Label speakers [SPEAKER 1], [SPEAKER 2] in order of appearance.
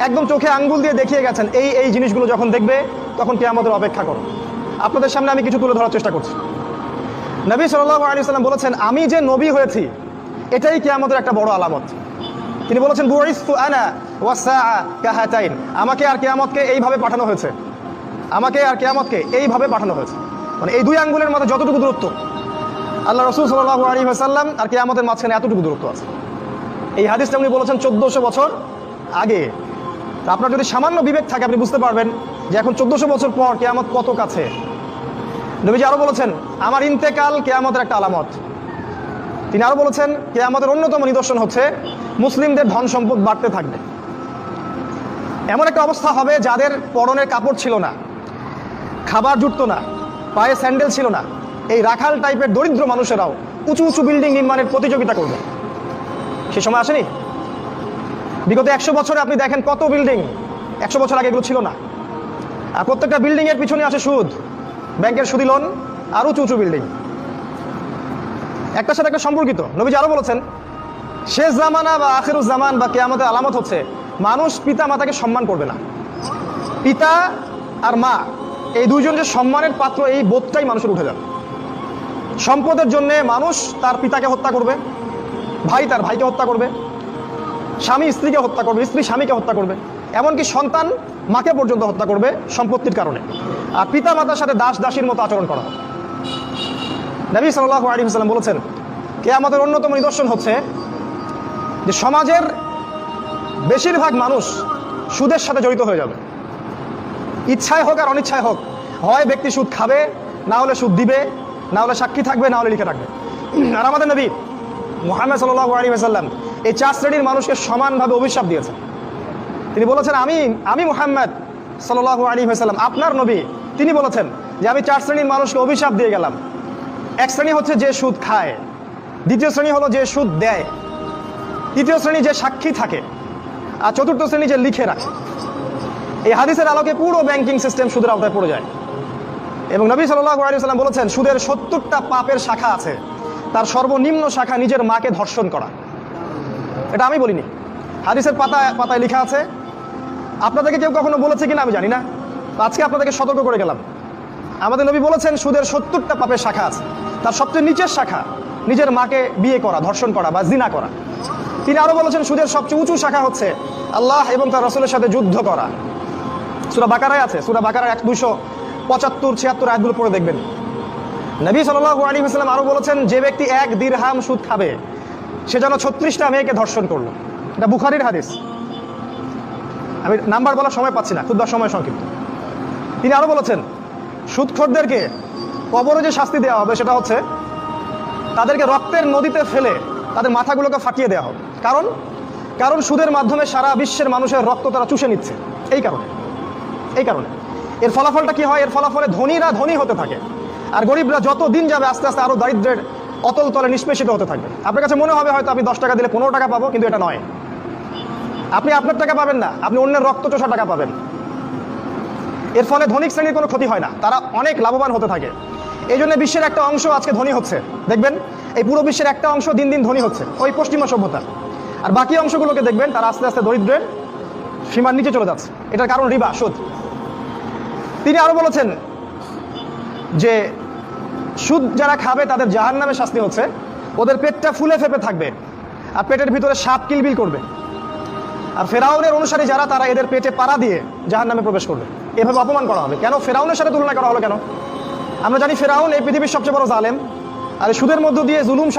[SPEAKER 1] একদম চোখে আঙ্গুল দিয়ে দেখিয়ে গেছেন এই জিনিসগুলো যখন দেখবে তখন কিয়ামতের অপেক্ষা করো। আপনাদের সামনে আমি কিছু তুলে ধরার চেষ্টা করছি। নবী সাল্লাল্লাহু আলাইহি ওয়াসাল্লাম বলেছেন, আমি যে নবী হয়েছি এটাই কিয়ামতের একটা বড় আলামত। তিনি বলেছেন, বুইসতু আনা ওয়াসসাআ কাহাতাইন, আমাকে আর কিয়ামতকে এইভাবে পাঠানো হয়েছে, আমাকে আর কিয়ামতকে এইভাবে পাঠানো হয়েছে। মানে এই দুই আঙ্গুলের মধ্যে যতটুকু দূরত্ব, আল্লাহ রাসূল সাল্লাল্লাহু আলাইহি ওয়াসাল্লাম আর কিয়ামতের মাঝখানে এতটুকু দূরত্ব আছে। এই হাদিসটা উনি বলেছেন 1400 বছর আগে। আপনার যদি সামান্য বিবেক থাকে আপনি বুঝতে পারবেন যে এখন 1400 বছর পর কিয়ামত কত কাছে। নবীজি আরো বলেছেন, আমার ইন্তেকাল কিয়ামতের একটা আলামত। তিনি আরো বলেছেন, কিয়ামতের অন্যতম নিদর্শন হচ্ছে মুসলিমদের ধন সম্পদ বাড়তে থাকবে। এমন একটা অবস্থা হবে যাদের পরনের কাপড় ছিল না, খাবার জুটতো না, পায়ে স্যান্ডেল ছিল না, এই রাখাল টাইপের দরিদ্র মানুষেরাও উঁচু উঁচু বিল্ডিং নির্মাণের প্রতিযোগিতা করবে। সে সময় আসেনি? বিগত 100 বছরে আপনি দেখেন কত বিল্ডিং, 100 বছর আগে এগুলো ছিল না। আর প্রত্যেকটা বিল্ডিং এর পিছনে আছে সুদ, ব্যাংকের সুদি লোন, আর উঁচু উঁচু বিল্ডিং, একটার সাথে একটা সম্পর্কিত। নবীজি আরো বলেছেন, শেষ জামানা বা আখিরুজ জামান বা কিয়ামতের আলামত হচ্ছে মানুষ পিতা মাতাকে সম্মান করবে না। পিতা আর মা এই দুইজন যে সম্মানের পাত্র, এই বোধটাই মানুষের উঠে যাবে। সম্পদের জন্য মানুষ তার পিতাকে হত্যা করবে, ভাই তার ভাইকে হত্যা করবে, স্বামী স্ত্রীকে হত্যা করবে, স্ত্রী স্বামীকে হত্যা করবে, এমনকি সন্তান মাকে পর্যন্ত হত্যা করবে সম্পত্তির কারণে। আর পিতা মাতার সাথে দাস দাসীর মতো আচরণ করা হবে। নবী সাল্লাল্লাহু আলাইহি ওয়াসাল্লাম বলেছেন, কিয়ামতের অন্যতম নিদর্শন হচ্ছে যে সমাজের বেশিরভাগ মানুষ সুদের সাথে জড়িত হয়ে যাবে। ইচ্ছায় হোক আর অনিচ্ছায় হোক, হয় ব্যক্তি সুদ খাবে, না হলে সুদ দিবে, না হলে সাক্ষী থাকবে, না হলে লিখে রাখবে। আর আমাদের নবী মুহাম্মদ সাল্লাল্লাহু আলাইহি ওয়াসাল্লাম এই 4 শ্রেণীর মানুষকে সমানভাবে অভিশাপ দিয়েছেন। তিনি বলেছেন, আমি মুহাম্মদ সাল্লাল্লাহু আলাইহি ওয়াসাল্লাম আপনার নবী, তিনি বলেছেন যে আমি 4 শ্রেণীর মানুষকে অভিশাপ দিয়ে গেলাম। এক শ্রেণী হচ্ছে যে সুদ খায়, দ্বিতীয় শ্রেণী হলো যে সুদ দেয়, তৃতীয় শ্রেণী যে সাক্ষী থাকে, আর চতুর্থ শ্রেণী যে লিখে রাখে। এই হাদিসের আলোকে পুরো ব্যাংকিং সিস্টেম সুদের আওতায় পড়ে যায়। এবং নবী সাল্লাল্লাহু আলাইহি ওয়াসাল্লাম বলেছেন, সুদের 70টা পাপের শাখা আছে, তার সর্বনিম্ন শাখা নিজের মাকে ধর্ষণ করা। এটা আমি বলিনি, হাদিসের পাতায় পাতায় লেখা আছে। আপনাদেরকে কেউ কখনো বলেছে কিনা আমি জানি না, আজকে আপনাদেরকে সতর্ক করে গেলাম। আমাদের নবী বলেছেন সুদের 70টা পাপের শাখা আছে, তার সবচেয়ে নিচের শাখা নিজের মাকে বিয়ে করা, ধর্ষণ করা বা জিনা করা। তিনি আরো বলেছেন সুদের সবচেয়ে উঁচু শাখা হচ্ছে আল্লাহ এবং তার রাসূলের সাথে যুদ্ধ করা। সূরা বাকারায় আছে, সূরা বাকারার 275-76 আয়াতগুলো পড়ে দেখবেন। নবী সাল্লাল্লাহু আলাইহি ওয়াসাল্লাম আরো বলেছেন, যে ব্যক্তি 1 দিরহাম সুদ খাবে সে যেন 36টা মেয়েকে ধর্ষণ করলো। এটা বুখারীর হাদিস। আমি নাম্বার বলার সময় পাচ্ছি না, খুব সময় সংক্ষিপ্ত। তিনি আরো বলেছেন, সুদখোরদেরকে কবরে যে শাস্তি দেওয়া হবে সেটা হচ্ছে তাদেরকে রক্তের নদীতে ফেলে তাদের মাথাগুলোকে ফাটিয়ে দেওয়া হবে। কারণ সুদের মাধ্যমে সারা বিশ্বের মানুষের রক্ত তারা চুষে নিচ্ছে। এই কারণে এর ফলাফলটা কি হয়? এর ফলাফলে ধনীরা ধনী হতে থাকে, আর গরিবরা যত দিন যাবে আস্তে আস্তে আরো দারিদ্র্যের অতল তলে নিষ্পেষিত হতে থাকবে। আপনার কাছে মনে হবে হয়তো আপনি 10 টাকা দিলে 15 টাকা পাবো, কিন্তু এটা নয়। আপনি আপনার টাকা পাবেন না, আপনি অন্যের রক্ত চোষা টাকা পাবেন। এর ফলে ধনিক শ্রেণীর কোনো ক্ষতি হয় না, তারা অনেক লাভবান হতে থাকে। এই জন্য বিশ্বের একটা অংশ আজকে ধনী হচ্ছে। দেখবেন এই পুরো বিশ্বের একটা অংশ দিন দিন ধনী হচ্ছে, ওই পশ্চিমা সভ্যতা। আর বাকি অংশগুলোকে দেখবেন তারা আস্তে আস্তে দরিদ্রের সীমার নিচে চলে যাচ্ছে। এটার কারণ রিবা, সুদ। তিনি আরো বলেছেন যে সুদ যারা খাবে তাদের জাহান্নামে শাস্তি হচ্ছে ওদের পেটটা ফুলে ফেপে থাকবে, আর পেটের ভিতরে সাপ কিলবিল করবে। আর ফেরাউনের অনুসারী যারা, তারা এদের পেটে পাড়া দিয়ে জাহান্নামে প্রবেশ করবে। এভাবে অপমান করা হবে। কেন ফেরাউনের সাথে তুলনা করা হলো কেন? আমরা জানি ফেরাউন এই পৃথিবীর সবচেয়ে বড় জালেম, আর সুদের মধ্য দিয়ে জুলুম